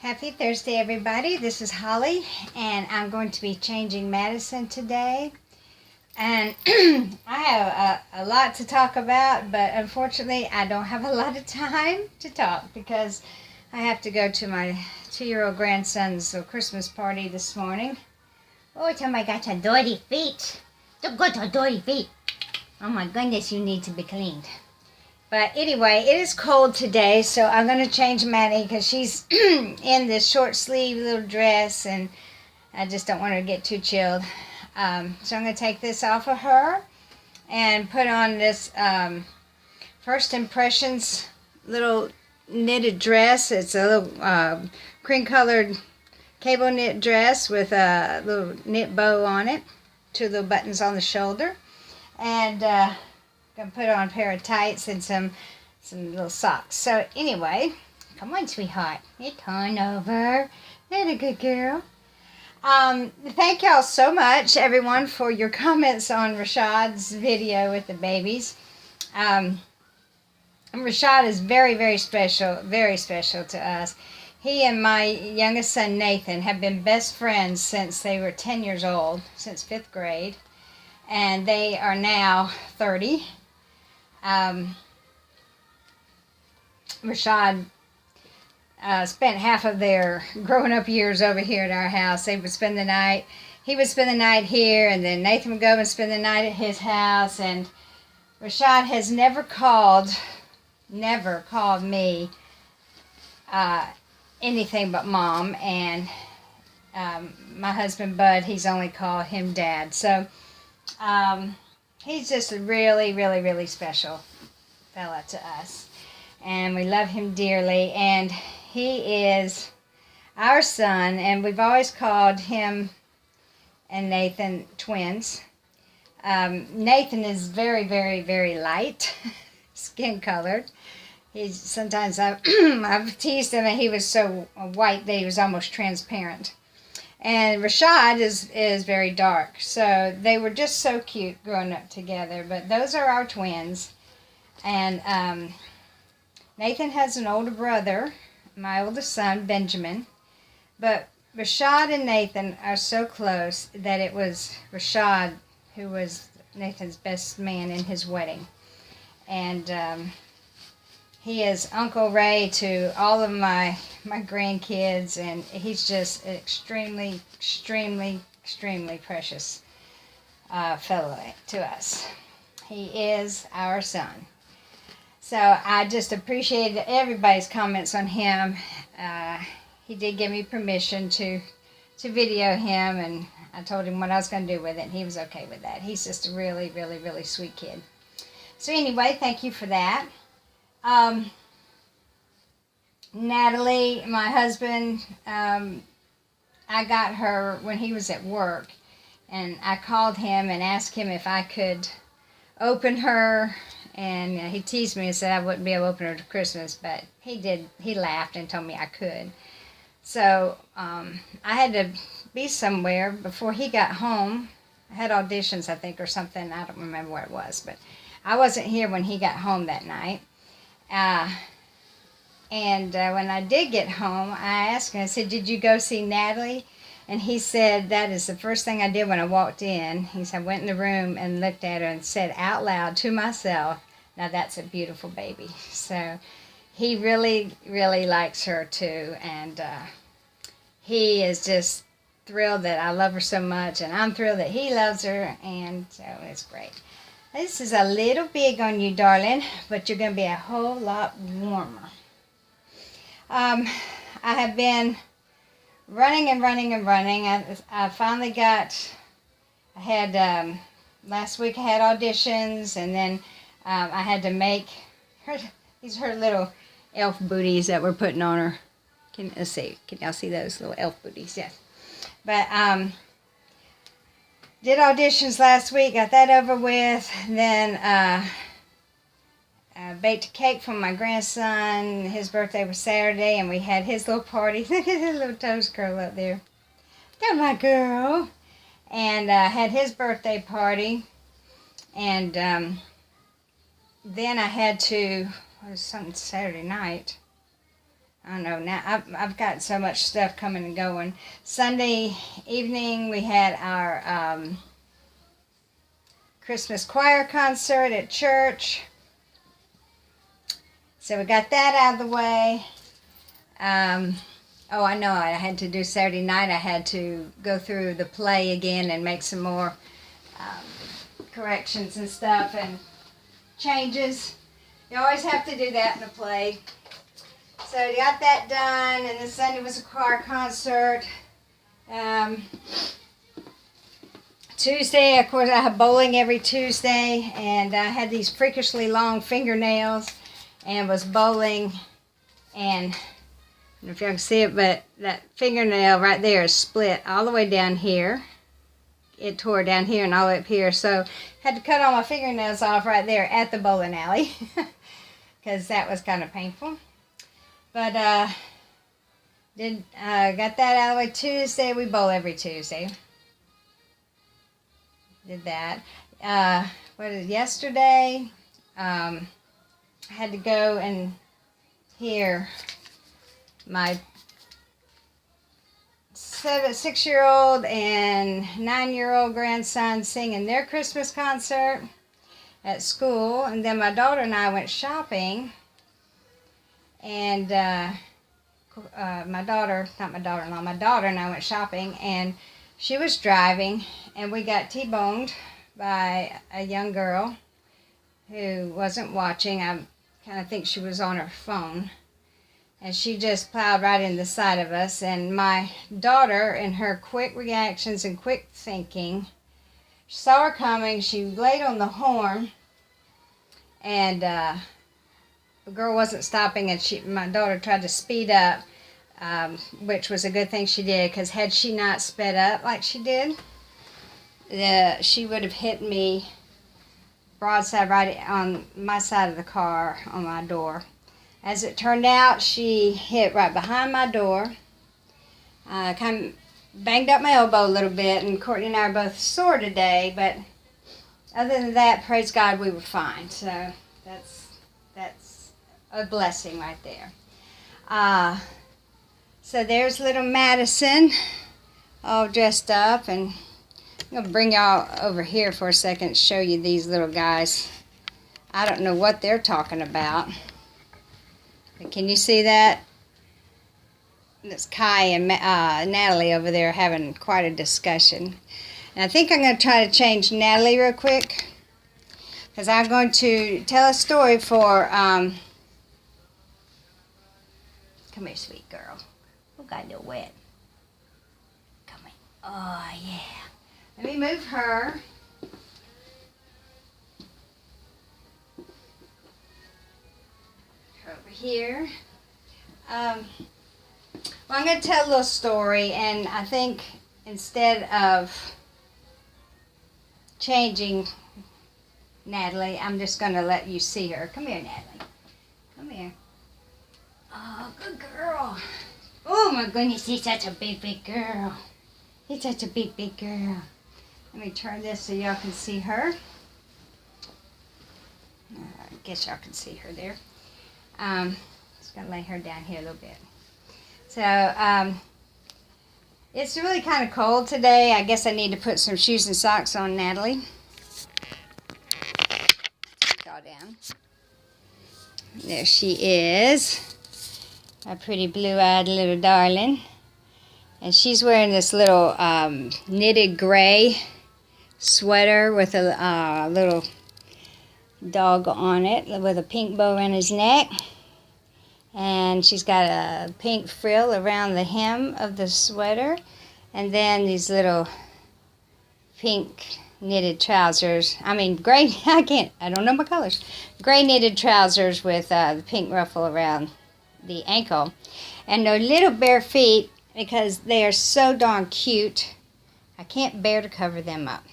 Happy Thursday, everybody. This is Holly, and I'm going to be changing Maddison today. And I have a lot to talk about, but unfortunately, I don't have a lot of time to talk because I have to go to my 2-year-old grandson's Christmas party this morning. Oh, tell me I got your dirty feet. Don't go to dirty feet. Oh my goodness, you need to be cleaned. But anyway, it is cold today, so I'm going to change Maddie because she's in this short sleeve little dress, and I just don't want her to get too chilled. So I'm going to take this off of her and put on this First Impressions little knitted dress. It's a little cream-colored cable knit dress with a little knit bow on it, 2 little buttons on the shoulder, and gonna put on a pair of tights and some little socks. So anyway, come on, sweetheart, you turn over. You're a good girl. Thank y'all so much, everyone, for your comments on Rashad's video with the babies. Rashad is very, very special to us. He and my youngest son, Nathan, have been best friends since they were 10 years old, since 5th grade. And they are now 30. Rashad spent half of their growing up years over here at our house. They would spend the night. He would spend the night here, and then Nathan would go and spend the night at his house. And Rashad has never called me anything but Mom. And my husband, Bud, he's only called him Dad. So he's just a really, really, really special fella to us. And we love him dearly. And he is our son. And we've always called him and Nathan twins. Nathan is very, very, very light, skin colored. Sometimes I've teased him that he was so white that he was almost transparent. And Rashad is very dark. So they were just so cute growing up together. But those are our twins. And Nathan has an older brother, my oldest son, Benjamin. But Rashad and Nathan are so close that it was Rashad who was Nathan's best man in his wedding. And he is Uncle Ray to all of my grandkids, and he's just an extremely, extremely, extremely precious fellow to us. He is our son. So I just appreciate everybody's comments on him. He did give me permission to video him, and I told him what I was going to do with it, and he was okay with that. He's just a really, really, really sweet kid. So anyway, thank you for that. Natalie, my husband, I got her when he was at work, and I called him and asked him if I could open her, and he teased me and said I wouldn't be able to open her to Christmas, but he did. He laughed and told me I could. So I had to be somewhere before he got home. I had auditions, I think, or something. I don't remember what it was, but I wasn't here when he got home that night. And when I did get home, I asked him, I said, "Did you go see Natalie?" And he said, "That is the first thing I did when I walked in." He said, "I went in the room and looked at her and said out loud to myself, 'Now that's a beautiful baby.'" So he really, really likes her too. And he is just thrilled that I love her so much. And I'm thrilled that he loves her. And so it's great. This is a little big on you, darling, but you're going to be a whole lot warmer. I have been running and running and running. I finally got, last week I had auditions, and then I had to make her, these are her little elf booties that we're putting on her. Let's see, can y'all see those little elf booties? Yes. But did auditions last week, got that over with. Then baked a cake for my grandson. His birthday was Saturday, and we had his little party. Look at his little toes curl up there. That's my girl. And had his birthday party. And then I had to, what was something Saturday night? I don't know, now I've got so much stuff coming and going. Sunday evening we had our Christmas choir concert at church. So we got that out of the way. Oh, I know, I had to do Saturday night. I had to go through the play again and make some more corrections and stuff and changes. You always have to do that in a play. So I got that done, and then Sunday was a choir concert. Tuesday, of course, I have bowling every Tuesday, and I had these freakishly long fingernails and was bowling, and I don't know if y'all can see it, but that fingernail right there is split all the way down here. It tore down here and all up here, so had to cut all my fingernails off right there at the bowling alley because that was kind of painful. But got that out of the way. Tuesday, we bowl every Tuesday. Did that. Yesterday, I had to go and hear my 6-year-old and 9-year-old grandson singing their Christmas concert at school, and then my daughter and I went shopping, and my daughter and I went shopping, and she was driving, and we got T-boned by a young girl who wasn't watching. I kind of think she was on her phone. And she just plowed right in the side of us. And my daughter, in her quick reactions and quick thinking, saw her coming. She laid on the horn. And the girl wasn't stopping. And my daughter tried to speed up, which was a good thing she did. Because had she not sped up like she did, she would have hit me broadside right on my side of the car on my door. As it turned out, she hit right behind my door, kind of banged up my elbow a little bit, and Courtney and I are both sore today, but other than that, praise God, we were fine. So that's a blessing right there. So there's little Maddison, all dressed up, and I'm going to bring y'all over here for a second and show you these little guys. I don't know what they're talking about. Can you see that? That's Kai and Natalie over there having quite a discussion. And I think I'm going to try to change Natalie real quick, because I'm going to tell a story for... come here, sweet girl. Who got a little wet? Come here. Oh, yeah. Let me move her. Over here. Well, I'm going to tell a little story, and I think instead of changing Natalie, I'm just going to let you see her. Come here, Natalie. Come here. Oh, good girl. Oh, my goodness, he's such a big, big girl. He's such a big, big girl. Let me turn this so y'all can see her. I guess y'all can see her there. Just going to lay her down here a little bit. So, it's really kind of cold today. I guess I need to put some shoes and socks on Natalie. All down. There she is. A pretty blue-eyed little darling. And she's wearing this little knitted gray sweater with a little dog on it with a pink bow around his neck, and she's got a pink frill around the hem of the sweater, and then these little pink knitted trousers. I mean gray. I don't know my colors. Gray knitted trousers with the pink ruffle around the ankle, and their little bare feet, because they are so darn cute. I can't bear to cover them up.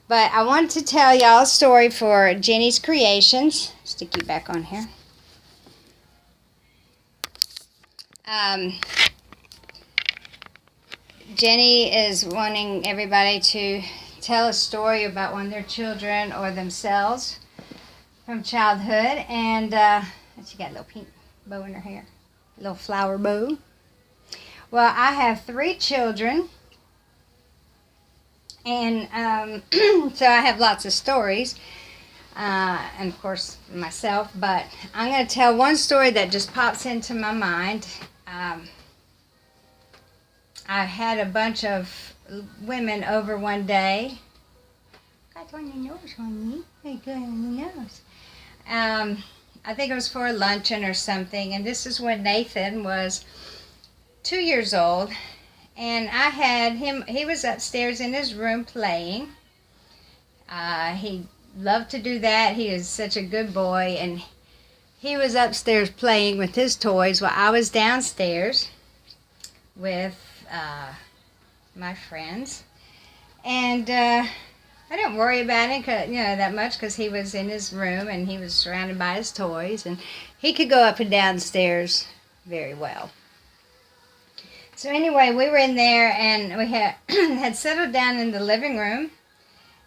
But I wanted to tell y'all a story for Ginny's Creations. Stick you back on here. Ginny is wanting everybody to tell a story about one of their children or themselves from childhood. And she got a little pink bow in her hair. little flower bow. Well, I have 3 children, and so I have lots of stories, and of course myself, but I'm going to tell one story that just pops into my mind. I had a bunch of women over one day. Got on your nose, honey. Very good on your nose. I think it was for a luncheon or something, and this is when Nathan was 2 years old, and I had him, he was upstairs in his room playing. He loved to do that. He is such a good boy, and he was upstairs playing with his toys while I was downstairs with my friends. And I didn't worry about it, that much, because he was in his room and he was surrounded by his toys, and he could go up and down the stairs very well. So anyway, we were in there, and we had settled down in the living room,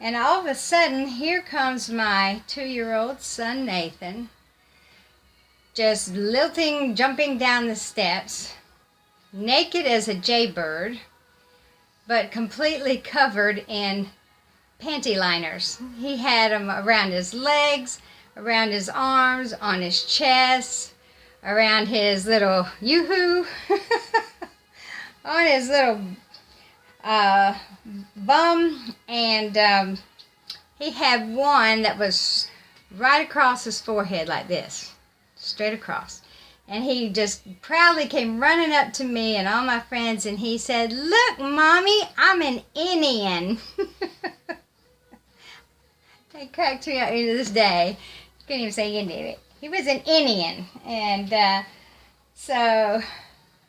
and all of a sudden, here comes my 2-year-old son, Nathan, just lilting, jumping down the steps, naked as a jaybird, but completely covered in panty liners. He had them around his legs, around his arms, on his chest, around his little yoo-hoo, on his little bum, and he had one that was right across his forehead like this, straight across. And he just proudly came running up to me and all my friends, and he said, "Look, Mommy, I'm an Indian." It cracked me up to this day. Couldn't even say Indian. He was an Indian. And so,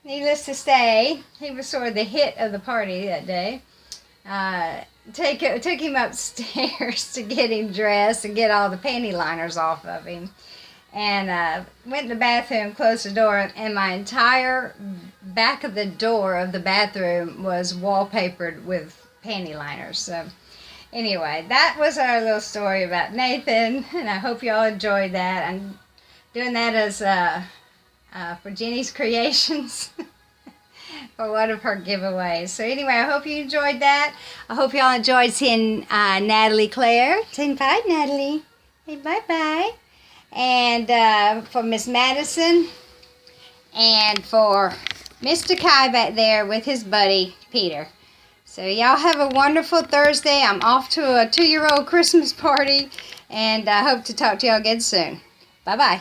needless to say, he was sort of the hit of the party that day. Took him upstairs to get him dressed and get all the panty liners off of him. And went in the bathroom, closed the door, and my entire back of the door of the bathroom was wallpapered with panty liners. So anyway, that was our little story about Nathan, and I hope you all enjoyed that. I'm doing that as for Ginny's Creations for one of her giveaways. So anyway, I hope you enjoyed that. I hope you all enjoyed seeing Natalie Claire. Say bye, Natalie. Say bye-bye. And for Miss Maddison, and for Mr. Kai back there with his buddy, Peter. So y'all have a wonderful Thursday. I'm off to a 2-year-old Christmas party, and I hope to talk to y'all again soon. Bye-bye.